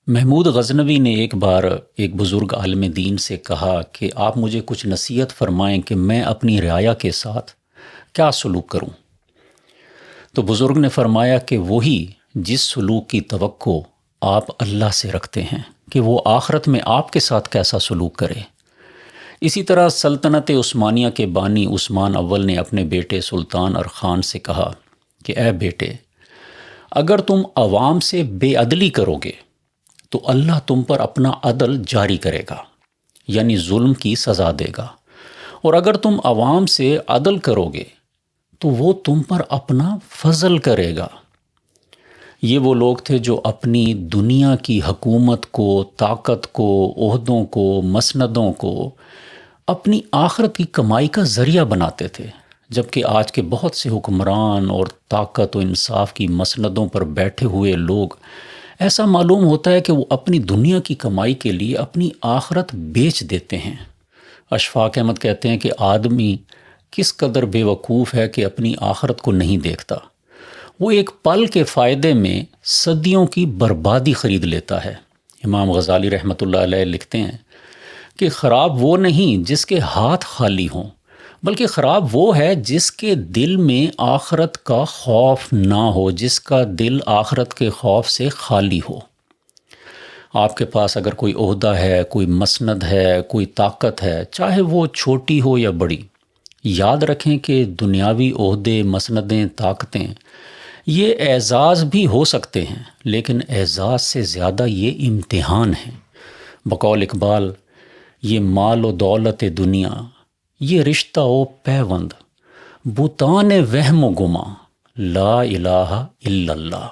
محمود غزنوی نے ایک بار ایک بزرگ عالم دین سے کہا کہ آپ مجھے کچھ نصیحت فرمائیں کہ میں اپنی رعایا کے ساتھ کیا سلوک کروں۔ تو بزرگ نے فرمایا کہ وہی جس سلوک کی توقع آپ اللہ سے رکھتے ہیں کہ وہ آخرت میں آپ کے ساتھ کیسا سلوک کرے۔ اسی طرح سلطنت عثمانیہ کے بانی عثمان اول نے اپنے بیٹے سلطان ارخان سے کہا کہ اے بیٹے، اگر تم عوام سے بے عدلی کرو گے تو اللہ تم پر اپنا عدل جاری کرے گا، یعنی ظلم کی سزا دے گا، اور اگر تم عوام سے عدل کرو گے تو وہ تم پر اپنا فضل کرے گا۔ یہ وہ لوگ تھے جو اپنی دنیا کی حکومت کو، طاقت کو، عہدوں کو، مسندوں کو اپنی آخرت کی کمائی کا ذریعہ بناتے تھے، جبکہ آج کے بہت سے حکمران اور طاقت و انصاف کی مسندوں پر بیٹھے ہوئے لوگ ایسا معلوم ہوتا ہے کہ وہ اپنی دنیا کی کمائی کے لیے اپنی آخرت بیچ دیتے ہیں۔ اشفاق احمد کہتے ہیں کہ آدمی کس قدر بے وقوف ہے کہ اپنی آخرت کو نہیں دیکھتا۔ وہ ایک پل کے فائدے میں صدیوں کی بربادی خرید لیتا ہے۔ امام غزالی رحمۃ اللہ علیہ لکھتے ہیں کہ خراب وہ نہیں جس کے ہاتھ خالی ہوں، بلکہ خراب وہ ہے جس کے دل میں آخرت کا خوف نہ ہو، جس کا دل آخرت کے خوف سے خالی ہو۔ آپ کے پاس اگر کوئی عہدہ ہے، کوئی مسند ہے، کوئی طاقت ہے، چاہے وہ چھوٹی ہو یا بڑی، یاد رکھیں کہ دنیاوی عہدے، مسندیں، طاقتیں یہ اعزاز بھی ہو سکتے ہیں، لیکن اعزاز سے زیادہ یہ امتحان ہیں۔ بقول اقبال، یہ مال و دولت دنیا، یہ رشتہ و پیوند، بتان وہم و گماں، لا الہ الا اللہ۔